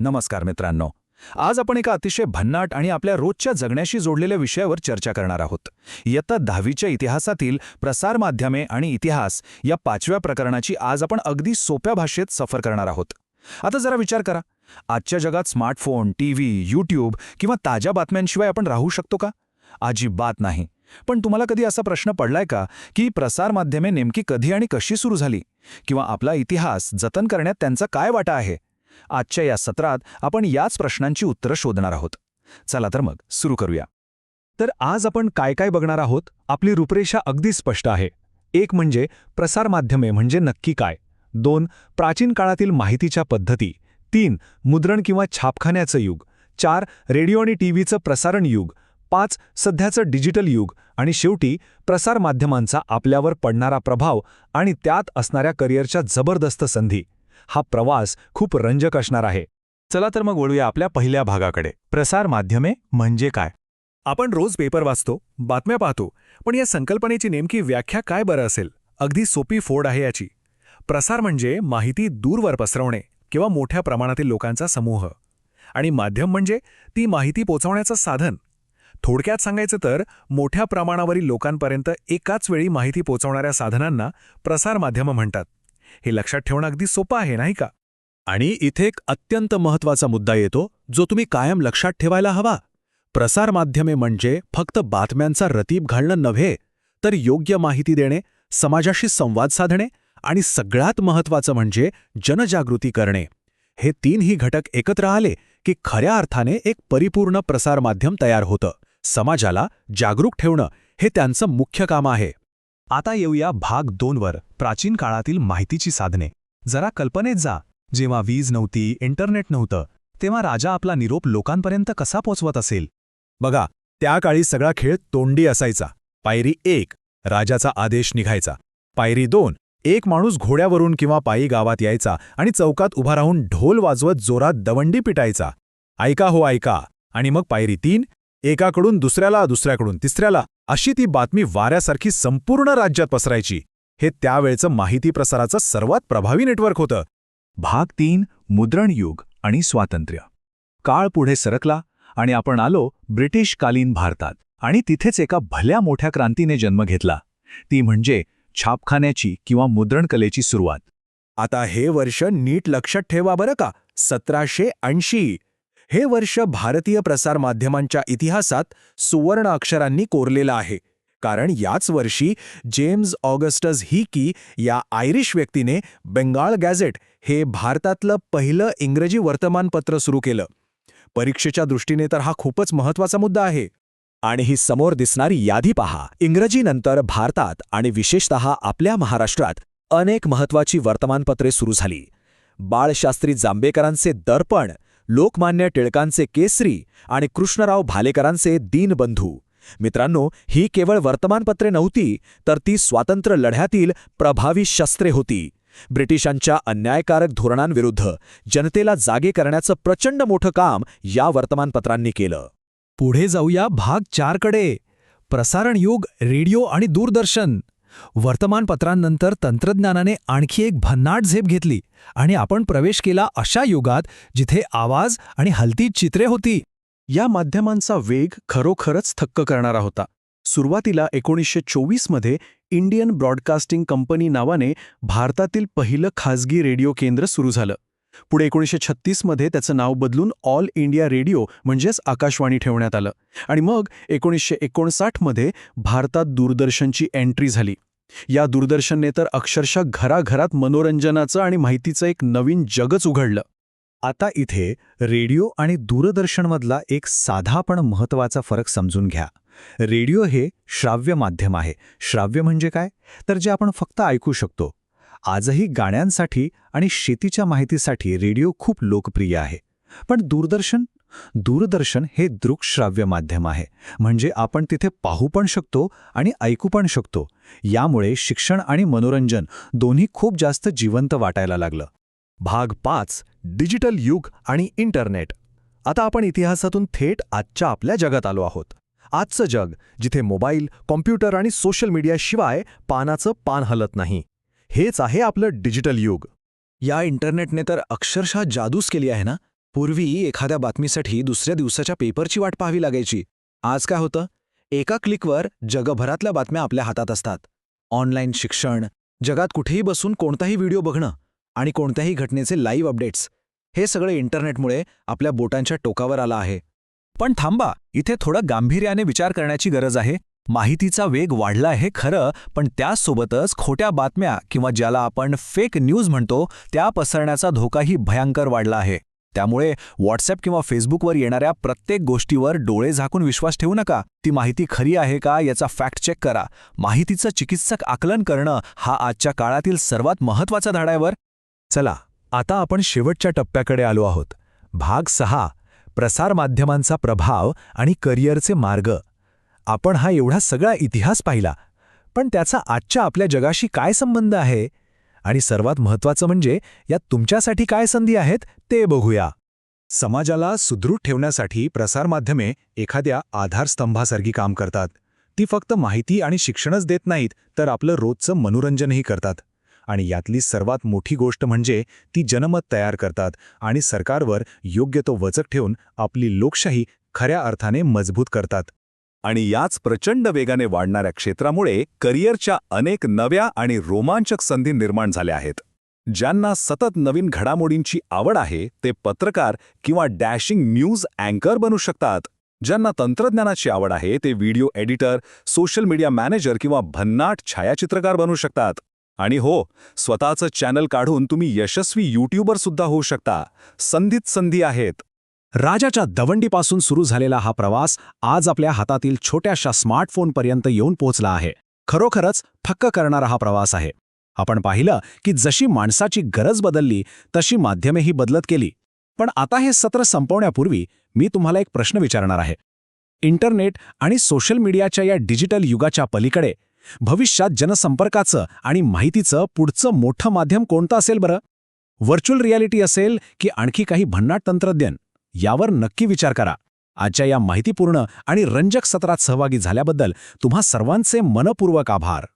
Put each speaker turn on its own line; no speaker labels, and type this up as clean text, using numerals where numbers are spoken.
नमस्कार मित्रांनो. आज आपण एका अतिशय भन्नाट आणि आपल्या रोजच्या जगण्याशी जोडलेल्या विषयावर चर्चा करणार आहोत. इयत्ता 10वीच्या इतिहासातील प्रसार माध्यमे आणि इतिहास या 5व्या प्रकरणाची आज आपण अगदी सोप्या भाषेत सफर करणार आहोत. आता जरा विचार करा, आजच्या जगात स्मार्टफोन, टीव्ही, यूट्यूब किंवा ताज्या बातम्यांशिवाय आपण राहू शकतो का? अजिबात नाही. पण तुम्हाला कधी असा प्रश्न पडलाय का की प्रसार माध्यमे नेमकी कधी आणि कशी सुरू झाली, किंवा आपला इतिहास जतन करण्यात त्यांचा काय वाटा आहे? आजच्या या सत्रात आपण याच प्रश्नांची उत्तरं शोधणार आहोत. चला तर मग सुरू करूया.
तर आज आपण काय काय बघणार आहोत? आपली रूपरेषा अगदी स्पष्ट आहे. 1 म्हणजे प्रसार माध्यमे म्हणजे नक्की काय. 2 प्राचीन काळातील माहितीच्या पद्धती. 3 मुद्रण किंवा छापखान्याचं युग. 4 रेडिओ आणि टीव्हीचं प्रसारण युग. 5 सध्याचं डिजिटल युग. आणि शेवटी प्रसार माध्यमांचा आपल्यावर पडणारा प्रभाव आणि त्यात असणाऱ्या करिअरच्या जबरदस्त संधी. हा प्रवास खूप रंजक असणार आहे.
चला तर मग वळूया आपल्या पहिल्या भागाकडे. प्रसार माध्यमे म्हणजे काय?
आपण रोज पेपर वाचतो, बातम्या पाहतो, पण या संकल्पनेची नेमकी व्याख्या काय बरं असेल? अगदी सोपी फोड आहे याची. प्रसार म्हणजे माहिती दूरवर पसरवणे किंवा मोठ्या प्रमाणातील लोकांचा समूह. आणि माध्यम म्हणजे ती माहिती पोचवण्याचं साधन. थोडक्यात सांगायचं तर मोठ्या प्रमाणावरील लोकांपर्यंत एकाच वेळी माहिती पोचवणाऱ्या साधनांना प्रसार माध्यम म्हणतात. हे लक्षात ठेवणं अगदी सोपं आहे, नाही का?
आणि इथे एक अत्यंत महत्त्वाचा मुद्दा येतो, जो तुम्ही कायम लक्षात ठेवायला हवा. प्रसार माध्यमे म्हणजे फक्त बातम्यांचा रतीब घालणं नव्हे, तर योग्य माहिती देणे, समाजाशी संवाद साधणे आणि सगळ्यात महत्त्वाचं म्हणजे जनजागृती करणे. हे 3ही घटक एकत्र आले की खऱ्या अर्थाने एक परिपूर्ण प्रसार माध्यम तयार होतं. समाजाला जागरूक ठेवणं हे त्यांचं मुख्य काम आहे.
आता येऊया भाग 2 वर. प्राचीन काळातील माहितीची साधने. जरा कल्पनेत जा. जेव्हा वीज नव्हती, इंटरनेट नव्हतं, तेव्हा राजा आपला निरोप लोकांपर्यंत कसा पोचवत असेल?
बघा, त्या काळी सगळा खेळ तोंडी असायचा. पायरी 1 राजाचा आदेश निघायचा. पायरी 2 एक माणूस घोड्यावरून किंवा पायी गावात यायचा आणि चौकात उभा राहून ढोल वाजवत जोरात दवंडी पिटायचा. ऐका हो ऐका. आणि मग पायरी 3 एकाकडून दुसऱ्याला, दुसऱ्याकडून तिसऱ्याला, अशी ती बातमी वाऱ्यासारखी संपूर्ण राज्यात पसरायची. हे त्यावेळचं माहिती प्रसाराचं सर्वात प्रभावी नेटवर्क होतं.
भाग 3 मुद्रण युग आणि स्वातंत्र्य. काळ पुढे सरकला आणि आपण आलो ब्रिटिशकालीन भारतात. आणि तिथेच एका भल्या मोठ्या क्रांतीने जन्म घेतला. ती म्हणजे छापखान्याची किंवा मुद्रणकलेची सुरुवात.
आता हे वर्ष नीट लक्षात ठेवा बरं का. 1780. हे वर्ष भारतीय प्रसार माध्यमांच्या इतिहासात सुवर्ण अक्षरांनी कोरलेलं आहे. कारण याच वर्षी जेम्स ऑगस्टस हिकी या आयरिश व्यक्तीने बेंगाल गॅझेट हे भारतातलं पहिलं इंग्रजी वर्तमानपत्र सुरू केलं. परीक्षेच्या दृष्टीने तर हा खूपच महत्त्वाचा मुद्दा आहे. आणि ही समोर दिसणारी यादी पहा. इंग्रजीनंतर भारतात आणि विशेषतः आपल्या महाराष्ट्रात अनेक महत्त्वाची वर्तमानपत्रे सुरू झाली. बाळशास्त्री जांभेकरांचे दर्पण, लोकमान्य टिळकांचे केसरी आणि कृष्णराव भालेकरांचे दीनबंधू. मित्रांनो, ही केवळ वर्तमानपत्रे नव्हती, तर ती स्वातंत्र्य लढ्यातील प्रभावी शस्त्रे होती. ब्रिटिशांच्या अन्यायकारक धोरणांविरुद्ध जनतेला जागे करण्याचं प्रचंड मोठं काम या वर्तमानपत्रांनी केलं.
पुढे जाऊया भाग 4 कडे. प्रसारण युग, रेडिओ आणि दूरदर्शन. वर्तमानपत्रांनंतर तंत्रज्ञानाने आणखी एक भन्नाट झेप घेतली आणि आपण प्रवेश केला अशा युगात जिथे आवाज आणि हलती चित्रे होती.
या माध्यमांचा वेग खरोखरच थक्क करणारा होता. सुरुवातीला 1924 मध्ये इंडियन ब्रॉडकास्टिंग कंपनी नावाने भारतातील पहिलं खाजगी रेडिओ केंद्र सुरू झालं. पुढे 1936 मध्ये त्याचं नाव बदलून ऑल इंडिया रेडिओ म्हणजेच आकाशवाणी ठेवण्यात आलं. आणि मग 1959 मध्ये भारतात दूरदर्शनची एंट्री झाली. या दूरदर्शनने तर अक्षरशः घराघरात मनोरंजनाचं आणि माहितीचं एक नवीन जगच उघडलं.
आता इथे रेडिओ आणि दूरदर्शनमधला एक साधा पण महत्त्वाचा फरक समजून घ्या. रेडिओ हे श्राव्य माध्यम आहे. श्राव्य म्हणजे काय? तर जे आपण फक्त ऐकू शकतो. आजही गाण्यांसाठी आणि शेतीच्या माहितीसाठी रेडिओ खूप लोकप्रिय आहे. पण दूरदर्शन हे दृकश्राव्य माध्यम आहे. म्हणजे आपण तिथे पाहू पण शकतो आणि ऐकू पण शकतो. यामुळे शिक्षण आणि मनोरंजन दोन्ही खूप जास्त जिवंत वाटायला लागलं.
भाग 5 डिजिटल युग आणि इंटरनेट. आता आपण इतिहासातून थेट आजच्या आपल्या जगात आलो आहोत. आजचं जग जिथे मोबाईल, कॉम्प्युटर आणि सोशल मीडियाशिवाय पानाचं पान हलत नाही. हेच आहे आपलं डिजिटल युग.
या इंटरनेटने तर अक्षरशः जादूच केली आहे ना. पूर्वी एखाद्या बातमीसाठी दुसऱ्या दिवसाच्या पेपरची वाट पाहावी लागायची. आज काय होतं? एका क्लिकवर जगभरातल्या बातम्या आपल्या हातात असतात. ऑनलाईन शिक्षण, जगात कुठेही बसून कोणताही व्हिडिओ बघणं आणि कोणत्याही घटनेचे लाईव्ह अपडेट्स, हे सगळं इंटरनेटमुळे आपल्या बोटांच्या टोकावर आलं आहे. पण थांबा, इथे थोडं गांभीर्याने विचार करण्याची गरज आहे. माहितीचा वेग वाढला आहे खरं, पण त्याचसोबतच खोट्या बातम्या किंवा ज्याला आपण फेक न्यूज म्हणतो त्या पसरण्याचा धोकाही भयंकर वाढला आहे. त्यामुळे व्हॉट्सअप किंवा फेसबुकवर येणाऱ्या प्रत्येक गोष्टीवर डोळे झाकून विश्वास ठेवू नका. ती माहिती खरी आहे का याचा फॅक्ट चेक करा. माहितीचं चिकित्सक आकलन करणं हा आजच्या काळातील सर्वात महत्त्वाचा धडा आहे.
चला, आता आपण शेवटच्या टप्प्याकडे आलो आहोत. भाग 6, प्रसारमाध्यमांचा प्रभाव आणि करिअरचे मार्ग. आपण हा एवढा सगळा इतिहास पाहिला, पण त्याचा आजच्या आपल्या जगाशी काय संबंध आहे? आणि सर्वात महत्त्वाचं म्हणजे यात तुमच्यासाठी काय संधी आहेत ते बघूया. समाजाला सुदृढ ठेवण्यासाठी प्रसारमाध्यमे एखाद्या आधारस्तंभासारखी काम करतात. ती फक्त माहिती आणि शिक्षणच देत नाहीत, तर आपलं रोजचं मनोरंजनही करतात. आणि यातली सर्वात मोठी गोष्ट म्हणजे ती जनमत तयार करतात आणि सरकारवर योग्य तो वचक ठेवून आपली लोकशाही खऱ्या अर्थाने मजबूत करतात.
आणि याच प्रचंड वेगाने वाढणाऱ्या क्षेत्रामुळे करिअरच्या अनेक नव्या आणि रोमांचक संधी निर्माण झाल्या आहेत. ज्यांना सतत नवीन घडामोडींची आवड आहे ते पत्रकार किंवा डॅशिंग न्यूज अँकर बनू शकतात. ज्यांना तंत्रज्ञानाची आवड आहे ते video editor, social media manager किंवा भन्नाट छायाचित्रकार बनू शकतात. आणि हो, स्वतःचं चॅनल काढून तुम्ही यशस्वी यूट्यूबर सुद्धा होऊ शकता. संधीत संधी आहेत.
राजाच्या दवंडीपासून सुरू झालेला हा प्रवास आज आपल्या हातातील छोट्याशा स्मार्टफोनपर्यंत येऊन पोहोचला आहे. खरोखरच थक्क करणारा हा प्रवास आहे. आपण पाहिलं की जशी माणसाची गरज बदलली तशी माध्यमेही बदलत गेली. पण आता हे सत्र संपवण्यापूर्वी मी तुम्हाला एक प्रश्न विचारणार आहे. इंटरनेट आणि सोशल मीडियाच्या या डिजिटल युगाच्या पलीकडे भविष्यात जनसंपर्काचं आणि माहितीचं पुढचं मोठं माध्यम कोणतं असेल बरं? व्हर्च्युअल रियालिटी असेल की आणखी काही भन्नाट तंत्रज्ञान? यावर नक्की विचार करा. आजच्या या माहितीपूर्ण आणि रंजक सत्रात सहभागी झाल्याबद्दल तुम्हा सर्वांचे मनपूर्वक आभार.